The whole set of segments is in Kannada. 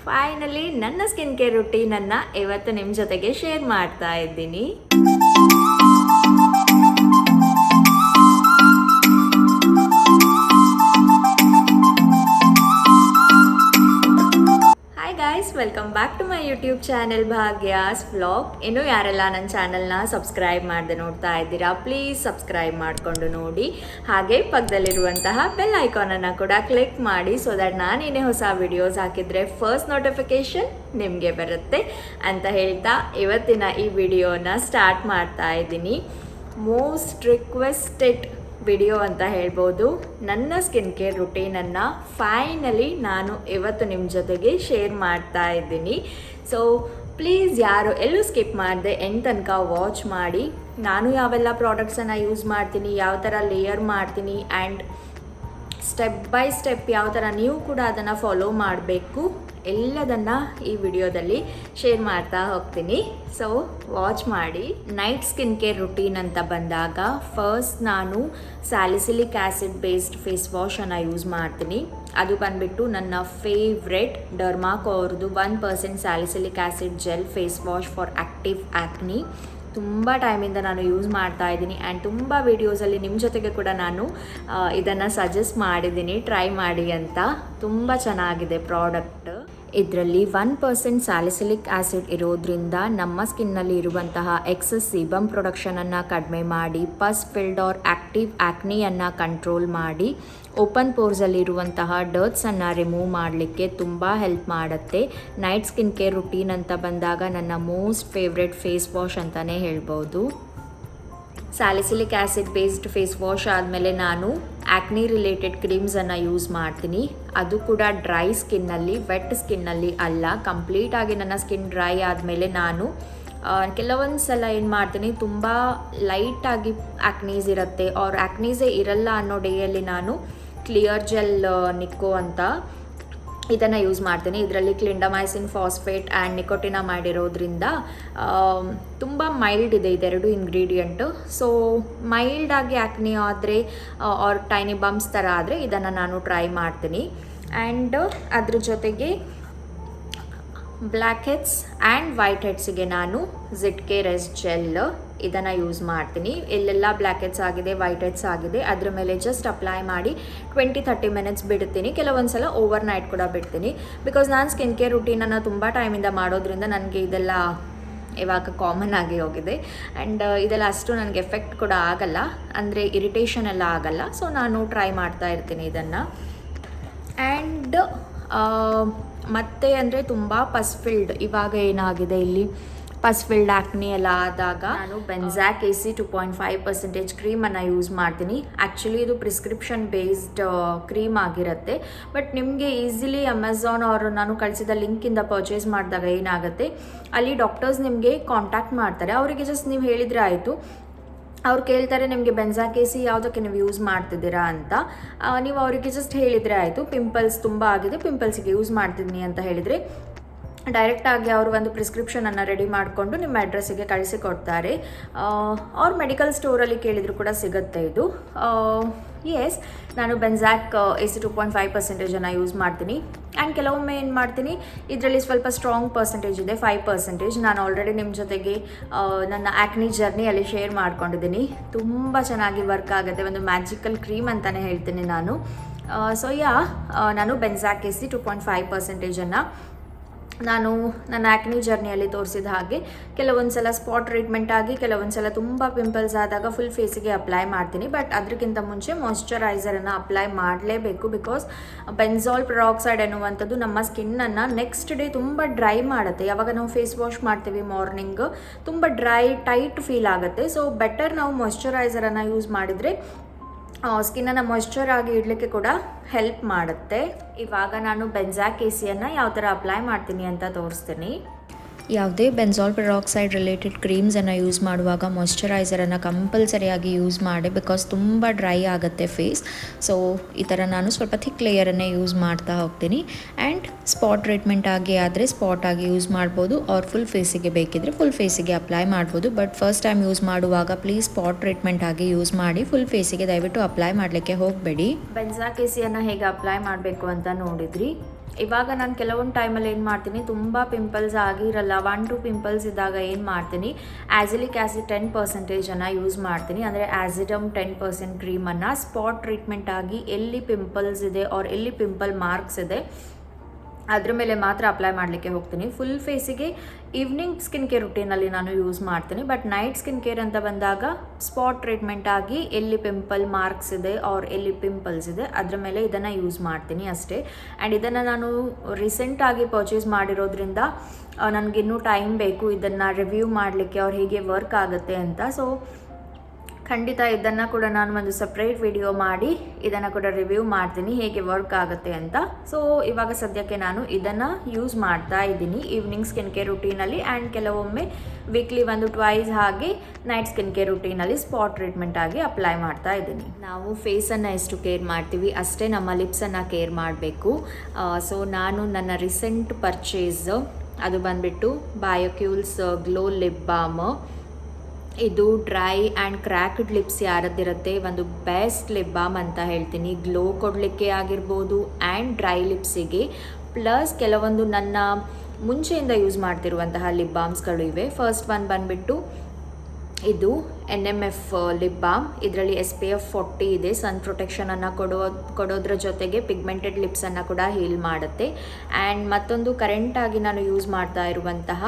ಫೈನಲಿ ನನ್ನ ಸ್ಕಿನ್ ಕೇರ್ ರುಟೀನನ್ನು ಇವತ್ತು ನಿಮ್ಮ ಜೊತೆಗೆ ಶೇರ್ ಮಾಡ್ತಾ ಇದ್ದೀನಿ. Welcome back to my YouTube channel Bhagya's vlog. ಇನ್ನೂ ಯಾರೆಲ್ಲ ನನ್ನ ಚಾನಲ್ನ ಸಬ್ಸ್ಕ್ರೈಬ್ ಮಾಡದೆ ನೋಡ್ತಾ ಇದ್ದೀರಾ, ಪ್ಲೀಸ್ ಸಬ್ಸ್ಕ್ರೈಬ್ ಮಾಡಿಕೊಂಡು ನೋಡಿ. ಹಾಗೆ ಪಕ್ಕದಲ್ಲಿರುವಂತಹ ಬೆಲ್ ಐಕಾನನ್ನು ಕೂಡ ಕ್ಲಿಕ್ ಮಾಡಿ, ಸೊ ದಟ್ ನಾನೇನೇ ಹೊಸ ವಿಡಿಯೋಸ್ ಹಾಕಿದರೆ ಫಸ್ಟ್ ನೋಟಿಫಿಕೇಷನ್ ನಿಮಗೆ ಬರುತ್ತೆ ಅಂತ ಹೇಳ್ತಾ ಇವತ್ತಿನ ಈ ವಿಡಿಯೋನ ಸ್ಟಾರ್ಟ್ ಮಾಡ್ತಾ ಇದ್ದೀನಿ. ಮೋಸ್ಟ್ ರಿಕ್ವೆಸ್ಟೆಡ್ ವಿಡಿಯೋ ಅಂತ ಹೇಳ್ಬೋದು. ನನ್ನ ಸ್ಕಿನ್ ಕೇರ್ ರುಟೀನನ್ನು ಫೈನಲಿ ನಾನು ಇವತ್ತು ನಿಮ್ಮ ಜೊತೆಗೆ ಶೇರ್ ಮಾಡ್ತಾ ಇದ್ದೀನಿ. ಸೊ ಪ್ಲೀಸ್ ಯಾರು ಎಲ್ಲೂ ಸ್ಕಿಪ್ ಮಾಡದೆ ಎಂಡ್ ತನಕ ವಾಚ್ ಮಾಡಿ. ನಾನು ಯಾವೆಲ್ಲ ಪ್ರಾಡಕ್ಟ್ಸನ್ನು ಯೂಸ್ ಮಾಡ್ತೀನಿ, ಯಾವ ಥರ ಲೇಯರ್ ಮಾಡ್ತೀನಿ ಆ್ಯಂಡ್ ಸ್ಟೆಪ್ ಬೈ ಸ್ಟೆಪ್ ಯಾವ ಥರ ನೀವು ಕೂಡ ಅದನ್ನು ಫಾಲೋ ಮಾಡಬೇಕು ಎಲ್ಲದನ್ನು ಈ ವಿಡಿಯೋದಲ್ಲಿ ಶೇರ್ ಮಾಡ್ತಾ ಹೋಗ್ತೀನಿ. ಸೊ ವಾಚ್ ಮಾಡಿ. ನೈಟ್ ಸ್ಕಿನ್ ಕೇರ್ ರುಟೀನ್ ಅಂತ ಬಂದಾಗ ಫಸ್ಟ್ ನಾನು ಸ್ಯಾಲಿಸಿಲಿಕ್ ಆ್ಯಸಿಡ್ ಬೇಸ್ಡ್ ಫೇಸ್ ವಾಶನ್ನು ಯೂಸ್ ಮಾಡ್ತೀನಿ. ಅದು ಬಂದುಬಿಟ್ಟು ನನ್ನ ಫೇವ್ರೆಟ್ ಡರ್ಮಾಕೋ ಅವ್ರದ್ದು 1% salicylic acid gel face wash for active acne. ತುಂಬ ಟೈಮಿಂದ ನಾನು ಯೂಸ್ ಮಾಡ್ತಾ ಇದ್ದೀನಿ ಆ್ಯಂಡ್ ತುಂಬ ವೀಡಿಯೋಸಲ್ಲಿ ನಿಮ್ಮ ಜೊತೆಗೆ ಕೂಡ ನಾನು ಇದನ್ನು ಸಜೆಸ್ಟ್ ಮಾಡಿದ್ದೀನಿ, ಟ್ರೈ ಮಾಡಿ ಅಂತ. ತುಂಬ ಚೆನ್ನಾಗಿದೆ ಪ್ರಾಡಕ್ಟ್. ಇದರಲ್ಲಿ 1% ಸ್ಯಾಲಿಸಿಲಿಕ್ ಆ್ಯಸಿಡ್ ಇರೋದ್ರಿಂದ ನಮ್ಮ ಸ್ಕಿನ್ನಲ್ಲಿ ಇರುವಂತಹ ಎಕ್ಸಸ್ ಸೀಬಮ್ ಪ್ರೊಡಕ್ಷನನ್ನು ಕಡಿಮೆ ಮಾಡಿ, ಪಸ್ ಫಿಲ್ಡ್ ಆರ್ ಆ್ಯಕ್ಟಿವ್ ಆ್ಯಕ್ನಿಯನ್ನು ಕಂಟ್ರೋಲ್ ಮಾಡಿ, ಓಪನ್ ಪೋರ್ಸಲ್ಲಿರುವಂತಹ ಡರ್ಟ್ಸನ್ನು ರಿಮೂವ್ ಮಾಡಲಿಕ್ಕೆ ತುಂಬ ಹೆಲ್ಪ್ ಮಾಡುತ್ತೆ. ನೈಟ್ ಸ್ಕಿನ್ ಕೇರ್ ರುಟೀನ್ ಅಂತ ಬಂದಾಗ ನನ್ನ ಮೋಸ್ಟ್ ಫೇವ್ರೆಟ್ ಫೇಸ್ ವಾಶ್ ಅಂತಲೇ ಹೇಳ್ಬೋದು. Salicylic acid based face wash ಆದಮೇಲೆ ನಾನು ಆ್ಯಕ್ನಿ ರಿಲೇಟೆಡ್ ಕ್ರೀಮ್ಸನ್ನು ಯೂಸ್ ಮಾಡ್ತೀನಿ. ಅದು ಕೂಡ ಡ್ರೈ ಸ್ಕಿನ್ನಲ್ಲಿ, ವೆಟ್ ಸ್ಕಿನ್ನಲ್ಲಿ ಅಲ್ಲ. ಕಂಪ್ಲೀಟಾಗಿ ನನ್ನ ಸ್ಕಿನ್ ಡ್ರೈ ಆದಮೇಲೆ ನಾನು ಕೆಲವೊಂದು ಸಲ ಏನು ಮಾಡ್ತೀನಿ, ತುಂಬ ಲೈಟಾಗಿ ಆ್ಯಕ್ನೀಸ್ ಇರುತ್ತೆ ಆರ್ ಆ್ಯಕ್ನೀಸೇ ಇರಲ್ಲ ಅನ್ನೋ ಡೇಯಲ್ಲಿ ನಾನು ಕ್ಲಿಯರ್ ಜೆಲ್ ನಿಕ್ಕೋ ಅಂತ ಇದನ್ನು ಯೂಸ್ ಮಾಡ್ತೀನಿ. ಇದರಲ್ಲಿ ಕ್ಲಿಂಡಮೈಸಿನ್ ಫಾಸ್ಫೇಟ್ ಆ್ಯಂಡ್ ನಿಕೋಟಿನ ಮಾಡಿರೋದ್ರಿಂದ ತುಂಬ ಮೈಲ್ಡ್ ಇದೆ ಇದೆರಡು ಇಂಗ್ರೀಡಿಯೆಂಟು. ಸೊ ಮೈಲ್ಡಾಗಿ ಆ್ಯಕ್ನಿ ಆದರೆ ಆರ್ ಟೈನಿ ಬಂಪ್ಸ್ ಥರ ಆದರೆ ಇದನ್ನು ನಾನು ಟ್ರೈ ಮಾಡ್ತೀನಿ. ಆ್ಯಂಡ್ ಅದ್ರ ಜೊತೆಗೆ ಬ್ಲ್ಯಾಕ್ ಹೆಡ್ಸ್ ಆ್ಯಂಡ್ ವೈಟ್ ಹೆಡ್ಸಿಗೆ ನಾನು ಜಿಟ್ಕೆ ರೆಸ್ ಜೆಲ್ ಇದನ್ನು ಯೂಸ್ ಮಾಡ್ತೀನಿ. ಎಲ್ಲೆಲ್ಲ ಬ್ಲ್ಯಾಕ್ ಹೆಡ್ಸ್ ಆಗಿದೆ, ವೈಟ್ ಹೆಡ್ಸ್ ಆಗಿದೆ ಅದ್ರ ಮೇಲೆ ಜಸ್ಟ್ ಅಪ್ಲೈ ಮಾಡಿ 20-30 ಮಿನಿಟ್ಸ್ ಬಿಡ್ತೀನಿ. ಕೆಲವೊಂದು ಸಲ ಓವರ್ ನೈಟ್ ಕೂಡ ಬಿಡ್ತೀನಿ. ಬಿಕಾಸ್ ನಾನು ಸ್ಕಿನ್ ಕೇರ್ ರುಟೀನನ್ನು ತುಂಬ ಟೈಮಿಂದ ಮಾಡೋದ್ರಿಂದ ನನಗೆ ಇದೆಲ್ಲ ಇವಾಗ ಕಾಮನ್ ಆಗಿ ಹೋಗಿದೆ. ಆ್ಯಂಡ್ ಇದೆಲ್ಲ ಅಷ್ಟು ನನಗೆ ಎಫೆಕ್ಟ್ ಕೂಡ ಆಗಲ್ಲ, ಅಂದರೆ ಇರಿಟೇಷನ್ ಎಲ್ಲ ಆಗಲ್ಲ. ಸೊ ನಾನು ಟ್ರೈ ಮಾಡ್ತಾ ಇರ್ತೀನಿ ಇದನ್ನು. ಆ್ಯಂಡ್ ಮತ್ತೆ ಅಂದರೆ ತುಂಬ ಪಸ್ಫಿಲ್ಡ್ ಇವಾಗ ಏನಾಗಿದೆ ಇಲ್ಲಿ ಪಸ್ಫಿಲ್ಡ್ ಆ್ಯಕ್ನಿ ಎಲ್ಲ ಆದಾಗ ನಾನು ಬೆನ್ಸಾಕ್ AC 2.5% ಕ್ರೀಮನ್ನು ಯೂಸ್ ಮಾಡ್ತೀನಿ. ಆ್ಯಕ್ಚುಲಿ ಇದು ಪ್ರಿಸ್ಕ್ರಿಪ್ಷನ್ ಬೇಸ್ಡ್ ಕ್ರೀಮ್ ಆಗಿರುತ್ತೆ. ಬಟ್ ನಿಮಗೆ ಈಸಿಲಿ ಅಮೆಝಾನ್ ಅವರು ನಾನು ಕಳಿಸಿದ ಲಿಂಕಿಂದ ಪರ್ಚೇಸ್ ಮಾಡಿದಾಗ ಏನಾಗುತ್ತೆ, ಅಲ್ಲಿ ಡಾಕ್ಟರ್ಸ್ ನಿಮಗೆ ಕಾಂಟ್ಯಾಕ್ಟ್ ಮಾಡ್ತಾರೆ. ಅವರಿಗೆ ಜಸ್ಟ್ ನೀವು ಹೇಳಿದರೆ ಆಯಿತು. ಅವ್ರು ಕೇಳ್ತಾರೆ ನಿಮಗೆ ಬೆನ್ಸಾಕ್ AC ಯಾವುದಕ್ಕೆ ನೀವು ಯೂಸ್ ಮಾಡ್ತಿದ್ದೀರಾ ಅಂತ. ನೀವು ಅವರಿಗೆ ಜಸ್ಟ್ ಹೇಳಿದರೆ ಆಯಿತು, ಪಿಂಪಲ್ಸ್ ತುಂಬ ಆಗಿದೆ, ಪಿಂಪಲ್ಸಿಗೆ ಯೂಸ್ ಮಾಡ್ತಿದ್ದೀನಿ ಅಂತ ಹೇಳಿದರೆ ಡೈರೆಕ್ಟಾಗಿ ಅವರು ಒಂದು ಪ್ರಿಸ್ಕ್ರಿಪ್ಷನನ್ನು ರೆಡಿ ಮಾಡಿಕೊಂಡು ನಿಮ್ಮ ಅಡ್ರೆಸ್ಸಿಗೆ ಕಳಿಸಿಕೊಡ್ತಾರೆ. ಅವ್ರ ಮೆಡಿಕಲ್ ಸ್ಟೋರಲ್ಲಿ ಕೇಳಿದರೂ ಕೂಡ ಸಿಗುತ್ತೆ ಇದು. ಎಸ್, ನಾನು ಬೆನ್ಸಾಕ್ AC 2.5% ಯೂಸ್ ಮಾಡ್ತೀನಿ. ಆ್ಯಂಡ್ ಕೆಲವೊಮ್ಮೆ ಏನು ಮಾಡ್ತೀನಿ, ಇದರಲ್ಲಿ ಸ್ವಲ್ಪ ಸ್ಟ್ರಾಂಗ್ ಪರ್ಸೆಂಟೇಜ್ ಇದೆ, 5%. ನಾನು ಆಲ್ರೆಡಿ ನಿಮ್ಮ ಜೊತೆಗೆ ನನ್ನ ಆ್ಯಕ್ನಿ ಜರ್ನಿಯಲ್ಲಿ ಶೇರ್ ಮಾಡ್ಕೊಂಡಿದ್ದೀನಿ. ತುಂಬ ಚೆನ್ನಾಗಿ ವರ್ಕ್ ಆಗುತ್ತೆ, ಒಂದು ಮ್ಯಾಜಿಕಲ್ ಕ್ರೀಮ್ ಅಂತಲೇ ಹೇಳ್ತೀನಿ ನಾನು. ಸೊ ನಾನು ಬೆನ್ಸಾಕ್ AC 2.5%ನ್ನು ನಾನು ನನ್ನ ಆ್ಯಕ್ನಿ ಜರ್ನಿಯಲ್ಲಿ ತೋರಿಸಿದ ಹಾಗೆ ಕೆಲವೊಂದು ಸಲ ಸ್ಪಾಟ್ ಟ್ರೀಟ್ಮೆಂಟ್ ಆಗಿ, ಕೆಲವೊಂದು ಸಲ ತುಂಬ ಪಿಂಪಲ್ಸ್ ಆದಾಗ ಫುಲ್ ಫೇಸಿಗೆ ಅಪ್ಲೈ ಮಾಡ್ತೀನಿ. ಬಟ್ ಅದಕ್ಕಿಂತ ಮುಂಚೆ ಮಾಯ್ಶ್ಚರೈಸರನ್ನು ಅಪ್ಲೈ ಮಾಡಲೇಬೇಕು. ಬಿಕಾಸ್ ಬೆನ್ಜಾಲ್ ಪೆರಾಕ್ಸೈಡ್ ಎನ್ನುವಂಥದ್ದು ನಮ್ಮ ಸ್ಕಿನ್ನನ್ನು ನೆಕ್ಸ್ಟ್ ಡೇ ತುಂಬ ಡ್ರೈ ಮಾಡುತ್ತೆ. ಯಾವಾಗ ನಾವು ಫೇಸ್ ವಾಶ್ ಮಾಡ್ತೀವಿ ಮಾರ್ನಿಂಗ್ ತುಂಬ ಡ್ರೈ ಟೈಟ್ ಫೀಲ್ ಆಗುತ್ತೆ. ಸೊ ಬೆಟರ್ ನಾವು ಮಾಯ್ಶ್ಚರೈಸರನ್ನು ಯೂಸ್ ಮಾಡಿದರೆ ಸ್ಕಿನ್ನನ್ನು ಮಾಯ್ಶ್ಚರ್ ಆಗಿ ಇಡಲಿಕ್ಕೆ ಕೂಡ ಹೆಲ್ಪ್ ಮಾಡುತ್ತೆ. ಇವಾಗ ನಾನು ಬೆನ್ಸಾಕ್ ACಯನ್ನು ಯಾವ ಥರ ಅಪ್ಲೈ ಮಾಡ್ತೀನಿ ಅಂತ ತೋರಿಸ್ತೀನಿ. ಯಾವುದೇ ಬೆನ್ಜಾಲ್ ಪೆರಾಕ್ಸೈಡ್ ರಿಲೇಟೆಡ್ ಕ್ರೀಮ್ಸನ್ನು ಯೂಸ್ ಮಾಡುವಾಗ ಮಾಯ್ಶ್ಚರೈಸರನ್ನು ಕಂಪಲ್ಸರಿಯಾಗಿ ಯೂಸ್ ಮಾಡಿ. ಬಿಕಾಸ್ ತುಂಬ ಡ್ರೈ ಆಗುತ್ತೆ ಫೇಸ್. ಸೊ ಈ ಥರ ನಾನು ಸ್ವಲ್ಪ ಥಿಕ್ ಲೇಯರನ್ನೇ ಯೂಸ್ ಮಾಡ್ತಾ ಹೋಗ್ತೀನಿ. ಆ್ಯಂಡ್ ಸ್ಪಾಟ್ ಟ್ರೀಟ್ಮೆಂಟ್ ಆಗಿ ಆದರೆ ಸ್ಪಾಟ್ ಆಗಿ ಯೂಸ್ ಮಾಡ್ಬೋದು, ಆರ್ ಫುಲ್ ಫೇಸಿಗೆ ಬೇಕಿದ್ರೆ ಫುಲ್ ಫೇಸಿಗೆ ಅಪ್ಲೈ ಮಾಡ್ಬೋದು. ಬಟ್ ಫಸ್ಟ್ ಟೈಮ್ ಯೂಸ್ ಮಾಡುವಾಗ ಪ್ಲೀಸ್ ಸ್ಪಾಟ್ ಟ್ರೀಟ್ಮೆಂಟ್ ಆಗಿ ಯೂಸ್ ಮಾಡಿ, ಫುಲ್ ಫೇಸಿಗೆ ದಯವಿಟ್ಟು ಅಪ್ಲೈ ಮಾಡಲಿಕ್ಕೆ ಹೋಗಬೇಡಿ. ಬೆನ್ಸಾಕ್ ACಯನ್ನು ಹೇಗೆ ಅಪ್ಲೈ ಮಾಡಬೇಕು ಅಂತ ನೋಡಿದ್ರಿ. ಇವಾಗ ನಾನು ಕೆಲವೊಂದು ಟೈಮಲ್ಲಿ ಏನು ಮಾಡ್ತೀನಿ, ತುಂಬ ಪಿಂಪಲ್ಸ್ ಆಗಿರಲ್ಲ, 1-2 ಪಿಂಪಲ್ಸ್ ಇದ್ದಾಗ ಏನು ಮಾಡ್ತೀನಿ, ಆ್ಯಸಿಲಿಕ್ ಆ್ಯಸಿಡ್ 10% ಯೂಸ್ ಮಾಡ್ತೀನಿ. ಅಂದರೆ ಆ್ಯಸಿಡಮ್ 10% ಕ್ರೀಮನ್ನು ಸ್ಪಾಟ್ ಟ್ರೀಟ್ಮೆಂಟ್ ಆಗಿ ಎಲ್ಲಿ ಪಿಂಪಲ್ಸ್ ಇದೆ ಆರ್ ಎಲ್ಲಿ ಪಿಂಪಲ್ ಮಾರ್ಕ್ಸ್ ಇದೆ ಅದ್ರ ಮೇಲೆ ಮಾತ್ರ ಅಪ್ಲೈ ಮಾಡಲಿಕ್ಕೆ ಹೋಗ್ತೀನಿ. ಫುಲ್ ಫೇಸಿಗೆ ಈವ್ನಿಂಗ್ ಸ್ಕಿನ್ ಕೇರ್ ರುಟೀನಲ್ಲಿ ನಾನು ಯೂಸ್ ಮಾಡ್ತೀನಿ. ಬಟ್ ನೈಟ್ ಸ್ಕಿನ್ ಕೇರ್ ಅಂತ ಬಂದಾಗ ಸ್ಪಾಟ್ ಟ್ರೀಟ್ಮೆಂಟ್ ಆಗಿ ಎಲ್ಲಿ ಪಿಂಪಲ್ ಮಾರ್ಕ್ಸ್ ಇದೆ ಆರ್ ಎಲ್ಲಿ ಪಿಂಪಲ್ಸ್ ಇದೆ ಅದ್ರ ಮೇಲೆ ಇದನ್ನು ಯೂಸ್ ಮಾಡ್ತೀನಿ ಅಷ್ಟೇ. ಆ್ಯಂಡ್ ಇದನ್ನು ನಾನು ರೀಸೆಂಟಾಗಿ ಪರ್ಚೇಸ್ ಮಾಡಿರೋದ್ರಿಂದ ನನಗಿನ್ನೂ ಟೈಮ್ ಬೇಕು ಇದನ್ನು ರಿವ್ಯೂ ಮಾಡಲಿಕ್ಕೆ ಅವ್ರು ಹೇಗೆ ವರ್ಕ್ ಆಗುತ್ತೆ ಅಂತ. ಸೊ ಖಂಡಿತ ಇದನ್ನು ಕೂಡ ನಾನು ಒಂದು ಸಪ್ರೇಟ್ ವಿಡಿಯೋ ಮಾಡಿ ಇದನ್ನು ಕೂಡ ರಿವ್ಯೂ ಮಾಡ್ತೀನಿ ಹೇಗೆ ವರ್ಕ್ ಆಗುತ್ತೆ ಅಂತ. ಸೊ ಇವಾಗ ಸದ್ಯಕ್ಕೆ ನಾನು ಇದನ್ನು ಯೂಸ್ ಮಾಡ್ತಾ ಇದ್ದೀನಿ ಈವ್ನಿಂಗ್ ಸ್ಕಿನ್ ಕೇರ್ ರುಟೀನಲ್ಲಿ. ಆ್ಯಂಡ್ ಕೆಲವೊಮ್ಮೆ ವೀಕ್ಲಿ 1-2 ಹಾಗೆ ನೈಟ್ ಸ್ಕಿನ್ ಕೇರ್ ರುಟೀನಲ್ಲಿ ಸ್ಪಾಟ್ ಟ್ರೀಟ್ಮೆಂಟ್ ಆಗಿ ಅಪ್ಲೈ ಮಾಡ್ತಾ ಇದ್ದೀನಿ. ನಾವು ಫೇಸನ್ನು ಎಷ್ಟು ಕೇರ್ ಮಾಡ್ತೀವಿ ಅಷ್ಟೇ ನಮ್ಮ ಲಿಪ್ಸನ್ನು ಕೇರ್ ಮಾಡಬೇಕು. ಸೊ ನಾನು ನನ್ನ ರೀಸೆಂಟ್ ಪರ್ಚೇಸ್ ಅದು ಬಂದುಬಿಟ್ಟು ಬಯೋಕ್ಯೂಲ್ಸ್ ಗ್ಲೋ ಲಿಪ್ ಬಾಮ್. ಇದು ಡ್ರೈ ಆ್ಯಂಡ್ ಕ್ರ್ಯಾಕ್ಡ್ ಲಿಪ್ಸ್ ಯಾರದ್ದಿರುತ್ತೆ ಒಂದು ಬೆಸ್ಟ್ ಲಿಪ್ ಬಾಮ್ ಅಂತ ಹೇಳ್ತೀನಿ. ಗ್ಲೋ ಕೊಡಲಿಕ್ಕೆ ಆಗಿರ್ಬೋದು ಆ್ಯಂಡ್ ಡ್ರೈ ಲಿಪ್ಸಿಗೆ. ಪ್ಲಸ್ ಕೆಲವೊಂದು ನನ್ನ ಮುಂಚೆಯಿಂದ ಯೂಸ್ ಮಾಡ್ತಿರುವಂತಹ ಲಿಪ್ ಬಾಮ್ಸ್ಗಳು ಇವೆ. ಫಸ್ಟ್ ಒನ್ ಬಂದುಬಿಟ್ಟು ಇದು NMF ಲಿಪ್ ಬಾಮ್. ಇದರಲ್ಲಿ SPF 40 ಇದೆ. ಸನ್ ಪ್ರೊಟೆಕ್ಷನನ್ನು ಕೊಡೋದ್ರ ಜೊತೆಗೆ ಪಿಗ್ಮೆಂಟೆಡ್ ಲಿಪ್ಸನ್ನು ಕೂಡ ಹೀಲ್ ಮಾಡುತ್ತೆ. ಆ್ಯಂಡ್ ಮತ್ತೊಂದು ಕರೆಂಟಾಗಿ ನಾನು ಯೂಸ್ ಮಾಡ್ತಾ ಇರುವಂತಹ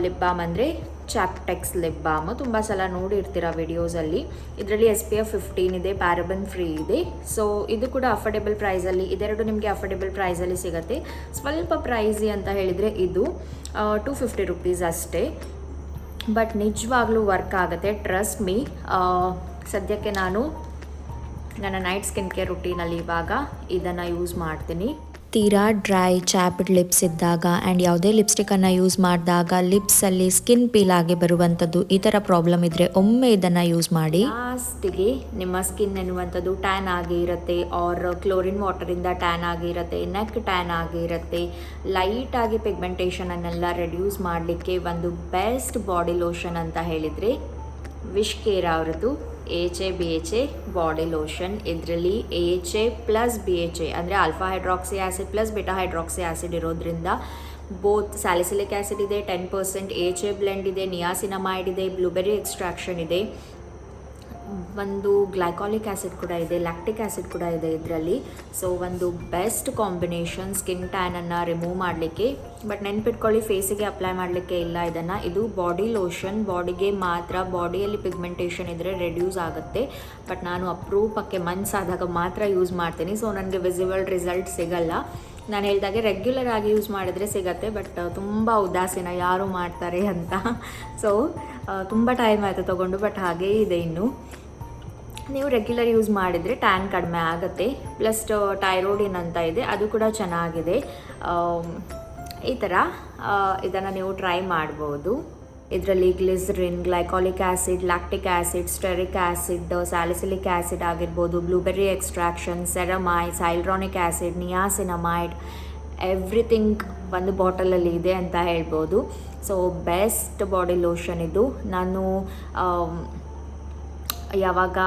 ಲಿಪ್ ಬಾಮ್ ಅಂದರೆ ಚಾಪ್ಟೆಕ್ಸ್ ಲಿಪ್ ಬಾಮ್. ತುಂಬ ಸಲ ನೋಡಿರ್ತೀರ ವಿಡಿಯೋಸಲ್ಲಿ. ಇದರಲ್ಲಿ SPF 15 ಇದೆ, ಪ್ಯಾರಬನ್ ಫ್ರೀ ಇದೆ. ಸೊ ಇದು ಕೂಡ ಅಫೋರ್ಡೆಬಲ್ ಪ್ರೈಸಲ್ಲಿ, ಇದೆರಡು ನಿಮಗೆ ಅಫೋರ್ಡೆಬಲ್ ಪ್ರೈಸಲ್ಲಿ ಸಿಗುತ್ತೆ. ಸ್ವಲ್ಪ ಪ್ರೈಸಿ ಅಂತ ಹೇಳಿದರೆ ಇದು 250 ರುಪೀಸ್ ಅಷ್ಟೇ. ಬಟ್ ನಿಜವಾಗ್ಲೂ ವರ್ಕ್ ಆಗುತ್ತೆ, ಟ್ರಸ್ಟ್ ಮೀ. ಸದ್ಯಕ್ಕೆ ನಾನು ನನ್ನ ನೈಟ್ ಸ್ಕಿನ್ ಕೇರ್ ರುಟೀನಲ್ಲಿ ಇವಾಗ ಇದನ್ನು ಯೂಸ್ ಮಾಡ್ತೀನಿ. ತೀರಾ ಡ್ರೈ ಚಾಪ್ಡ್ ಲಿಪ್ಸ್ ಇದ್ದಾಗ ಆ್ಯಂಡ್ ಯಾವುದೇ ಲಿಪ್ಸ್ಟಿಕ್ಕನ್ನು ಯೂಸ್ ಮಾಡಿದಾಗ ಲಿಪ್ಸಲ್ಲಿ ಸ್ಕಿನ್ ಪೀಲ್ ಆಗಿ ಬರುವಂಥದ್ದು ಈ ಥರ ಪ್ರಾಬ್ಲಮ್ ಇದ್ದರೆ ಒಮ್ಮೆ ಇದನ್ನು ಯೂಸ್ ಮಾಡಿ. ಲಾಸ್ಟಿಗೆ ನಿಮ್ಮ ಸ್ಕಿನ್ ಎನ್ನುವಂಥದ್ದು ಟ್ಯಾನ್ ಆಗಿರುತ್ತೆ ಆರ್ ಕ್ಲೋರಿನ್ ವಾಟರಿಂದ ಟ್ಯಾನ್ ಆಗಿರುತ್ತೆ, ನೆಕ್ ಟ್ಯಾನ್ ಆಗಿರುತ್ತೆ, ಲೈಟಾಗಿ ಪಿಗ್ಮೆಂಟೇಷನನ್ನೆಲ್ಲ ರೆಡ್ಯೂಸ್ ಮಾಡಲಿಕ್ಕೆ ಒಂದು ಬೆಸ್ಟ್ ಬಾಡಿ ಲೋಷನ್ ಅಂತ ಹೇಳಿದರೆ ವಿಶ್ ಕೇರ್ ಅವ್ರದ್ದು AHA BHA ಬಾಡಿ ಲೋಷನ್. ಇದರಲ್ಲಿ AHA ಪ್ಲಸ್ BHA ಅಂದರೆ alpha hydroxy acid plus beta hydroxy acid ಇರೋದ್ರಿಂದ ಬೋತ್ ಸ್ಯಾಲಿಸಿಲಿಕ್ ಆ್ಯಸಿಡ್ ಇದೆ, 10% AHA ಬ್ಲೆಂಡ್ ಇದೆ, ನಿಯಾಸಿನಮೈಡ್ ಇದೆ, ಬ್ಲೂಬೆರಿ ಎಕ್ಸ್ಟ್ರಾಕ್ಷನ್ ಇದೆ, ಒಂದು ಗ್ಲೈಕಾಲಿಕ್ ಆ್ಯಸಿಡ್ ಕೂಡ ಇದೆ, ಲ್ಯಾಕ್ಟಿಕ್ ಆ್ಯಸಿಡ್ ಕೂಡ ಇದೆ ಇದರಲ್ಲಿ. ಸೊ ಒಂದು ಬೆಸ್ಟ್ ಕಾಂಬಿನೇಷನ್ ಸ್ಕಿನ್ ಟ್ಯಾನನ್ನು ರಿಮೂವ್ ಮಾಡಲಿಕ್ಕೆ. ಬಟ್ ನೆನ್ಪಿಟ್ಕೊಳ್ಳಿ, ಫೇಸಿಗೆ ಅಪ್ಲೈ ಮಾಡಲಿಕ್ಕೆ ಇಲ್ಲ ಇದನ್ನು. ಇದು ಬಾಡಿ ಲೋಷನ್, ಬಾಡಿಗೆ ಮಾತ್ರ. ಬಾಡಿಯಲ್ಲಿ ಪಿಗ್ಮೆಂಟೇಷನ್ ಇದ್ದರೆ ರೆಡ್ಯೂಸ್ ಆಗುತ್ತೆ. ಬಟ್ ನಾನು ಅಪರೂಪಕ್ಕೆ ಮನ್ಸಾದಾಗ ಮಾತ್ರ ಯೂಸ್ ಮಾಡ್ತೀನಿ. ಸೊ ನನಗೆ ವಿಸಿಬಲ್ ರಿಸಲ್ಟ್ ಸಿಗಲ್ಲ. ನಾನು ಹೇಳಿದಾಗೆ ರೆಗ್ಯುಲರ್ ಆಗಿ ಯೂಸ್ ಮಾಡಿದರೆ ಸಿಗತ್ತೆ. ಬಟ್ ತುಂಬ ಉದಾಸೀನ ಯಾರು ಮಾಡ್ತಾರೆ ಅಂತ. ಸೊ ತುಂಬ ಟೈಮ್ ಆಯಿತು ತೊಗೊಂಡು, ಬಟ್ ಹಾಗೇ ಇದೆ ಇನ್ನು. ನೀವು ರೆಗ್ಯುಲರ್ ಯೂಸ್ ಮಾಡಿದರೆ ಟ್ಯಾನ್ ಕಡಿಮೆ ಆಗುತ್ತೆ. ಪ್ಲಸ್ ಟೈರೋಡಿನ್ ಅಂತ ಇದೆ, ಅದು ಕೂಡ ಚೆನ್ನಾಗಿದೆ. ಈ ಥರ ಇದನ್ನು ನೀವು ಟ್ರೈ ಮಾಡ್ಬೋದು. ಇದರಲ್ಲಿ glycerine, glycolic acid, lactic acid, steric acid, salicylic acid ಆಗಿರ್ಬೋದು, ಬ್ಲೂಬೆರಿ ಎಕ್ಸ್ಟ್ರಾಕ್ಷನ್, ಸೆರಮೈಡ್ಸ್, ಹೈಲ್ಡ್ರಾನಿಕ್ ಆ್ಯಸಿಡ್, ನಿಯಾಸಿನಮೈಡ್, ಎವ್ರಿಥಿಂಗ್ ಒಂದು ಬಾಟಲಲ್ಲಿ ಇದೆ ಅಂತ ಹೇಳ್ಬೋದು. ಸೊ ಬೆಸ್ಟ್ ಬಾಡಿ ಲೋಷನ್ ಇದು. ನಾನು ಯಾವಾಗ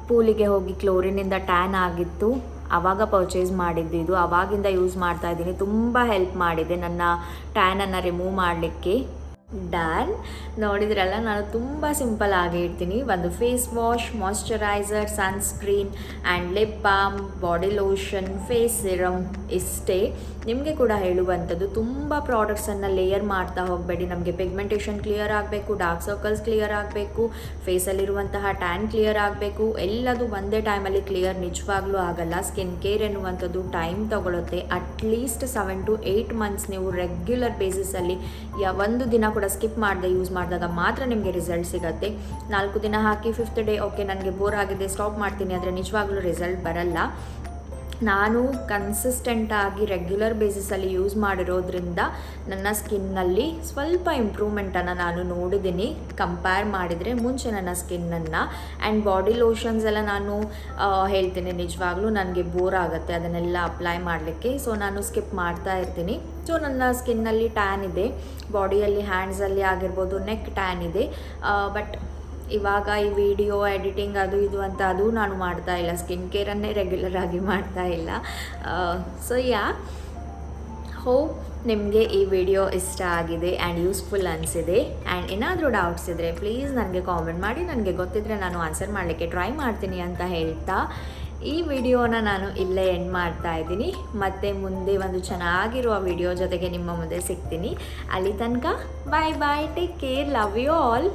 ಪೂಲಿಗೆ ಹೋಗಿ ಕ್ಲೋರಿನಿಂದ ಟ್ಯಾನ್ ಆಗಿತ್ತು ಆವಾಗ ಪರ್ಚೇಸ್ ಮಾಡಿದ್ದು ಇದು. ಆವಾಗಿಂದ ಯೂಸ್ ಮಾಡ್ತಾ ಇದ್ದೀನಿ. ತುಂಬ ಹೆಲ್ಪ್ ಮಾಡಿದೆ ನನ್ನ ಟ್ಯಾನನ್ನು ರಿಮೂವ್ ಮಾಡಲಿಕ್ಕೆ. ಡನ್. ನೋಡಿದ್ರಲ್ಲ, ನಾನು ತುಂಬ ಸಿಂಪಲ್ ಆಗಿ ಇಡ್ತೀನಿ. ಒಂದು face wash, moisturiser, sunscreen and lip balm, body lotion, face serum ಇಷ್ಟೇ. ನಿಮಗೆ ಕೂಡ ಹೇಳುವಂಥದ್ದು, ತುಂಬ ಪ್ರಾಡಕ್ಟ್ಸನ್ನು ಲೇಯರ್ ಮಾಡ್ತಾ ಹೋಗಬೇಡಿ. ನಮಗೆ ಪಿಗ್ಮೆಂಟೇಷನ್ ಕ್ಲಿಯರ್ ಆಗಬೇಕು, ಡಾರ್ಕ್ ಸರ್ಕಲ್ಸ್ ಕ್ಲಿಯರ್ ಆಗಬೇಕು, ಫೇಸಲ್ಲಿರುವಂತಹ ಟ್ಯಾನ್ ಕ್ಲಿಯರ್ ಆಗಬೇಕು. ಎಲ್ಲದು ಒಂದೇ ಟೈಮಲ್ಲಿ ಕ್ಲಿಯರ್ ನಿಜವಾಗ್ಲೂ ಆಗಲ್ಲ. ಸ್ಕಿನ್ ಕೇರ್ ಎನ್ನುವಂಥದ್ದು ಟೈಮ್ ತೊಗೊಳುತ್ತೆ. ಅಟ್ಲೀಸ್ಟ್ 7 to 8 ಮಂತ್ಸ್ ನೀವು ರೆಗ್ಯುಲರ್ ಬೇಸಿಸಲ್ಲಿ ಒಂದು ದಿನ ಕೂಡ ಸ್ಕಿಪ್ ಮಾಡದೆ ಯೂಸ್ ಮಾಡಿದಾಗ ಮಾತ್ರ ನಿಮಗೆ ರಿಸಲ್ಟ್ ಸಿಗುತ್ತೆ. 4 ದಿನ ಹಾಕಿ 5th ಡೇ ಓಕೆ ನನಗೆ ಬೋರ್ ಆಗಿದೆ ಸ್ಟಾಪ್ ಮಾಡ್ತೀನಿ ಅಂದರೆ ನಿಜವಾಗ್ಲೂ ರಿಸಲ್ಟ್ ಬರಲ್ಲ. ನಾನು ಕನ್ಸಿಸ್ಟೆಂಟಾಗಿ ರೆಗ್ಯುಲರ್ ಬೇಸಿಸಲ್ಲಿ ಯೂಸ್ ಮಾಡಿರೋದ್ರಿಂದ ನನ್ನ ಸ್ಕಿನ್ನಲ್ಲಿ ಸ್ವಲ್ಪ ಇಂಪ್ರೂವ್ಮೆಂಟನ್ನು ನಾನು ನೋಡಿದ್ದೀನಿ ಕಂಪೇರ್ ಮಾಡಿದರೆ ಮುಂಚೆ ನನ್ನ ಸ್ಕಿನ್ನನ್ನು. ಆ್ಯಂಡ್ ಬಾಡಿ ಲೋಷನ್ಸ್ ಎಲ್ಲ ನಾನು ಹೇಳ್ತೀನಿ, ನಿಜವಾಗ್ಲೂ ನನಗೆ ಬೋರ್ ಆಗುತ್ತೆ ಅದನ್ನೆಲ್ಲ ಅಪ್ಲೈ ಮಾಡಲಿಕ್ಕೆ. ಸೊ ನಾನು ಸ್ಕಿಪ್ ಮಾಡ್ತಾ ಇರ್ತೀನಿ. ಸೊ ನನ್ನ ಸ್ಕಿನ್ನಲ್ಲಿ ಟ್ಯಾನ್ ಇದೆ, ಬಾಡಿಯಲ್ಲಿ ಹ್ಯಾಂಡ್ಸಲ್ಲಿ ಆಗಿರ್ಬೋದು, ನೆಕ್ ಟ್ಯಾನ್ ಇದೆ. ಬಟ್ ಇವಾಗ ಈ ವಿಡಿಯೋ ಎಡಿಟಿಂಗ್ ಅದು ಇದು ಅಂತ ಅದು ನಾನು ಮಾಡ್ತಾ ಇಲ್ಲ, ಸ್ಕಿನ್ ಕೇರನ್ನೇ ರೆಗ್ಯುಲರ್ ಆಗಿ ಮಾಡ್ತಾ ಇಲ್ಲ. ಸೊ ಹೋಪ್ ನಿಮಗೆ ಈ ವಿಡಿಯೋ ಇಷ್ಟ ಆಗಿದೆ ಆ್ಯಂಡ್ ಯೂಸ್ಫುಲ್ ಅನಿಸಿದೆ. ಆ್ಯಂಡ್ ಏನಾದರೂ ಡೌಟ್ಸ್ ಇದ್ದರೆ ಪ್ಲೀಸ್ ನನಗೆ ಕಾಮೆಂಟ್ ಮಾಡಿ, ನನಗೆ ಗೊತ್ತಿದ್ದರೆ ನಾನು ಆನ್ಸರ್ ಮಾಡಲಿಕ್ಕೆ ಟ್ರೈ ಮಾಡ್ತೀನಿ ಅಂತ ಹೇಳ್ತಾ ಈ ವಿಡಿಯೋನ ನಾನು ಇಲ್ಲೇ ಎಂಡ್ ಮಾಡ್ತಾ ಇದ್ದೀನಿ. ಮತ್ತು ಮುಂದೆ ಒಂದು ಚೆನ್ನಾಗಿರುವ ವಿಡಿಯೋ ಜೊತೆಗೆ ನಿಮ್ಮ ಮುಂದೆ ಸಿಗ್ತೀನಿ. ಅಲ್ಲಿ ತನಕ bye bye, take care, love you all.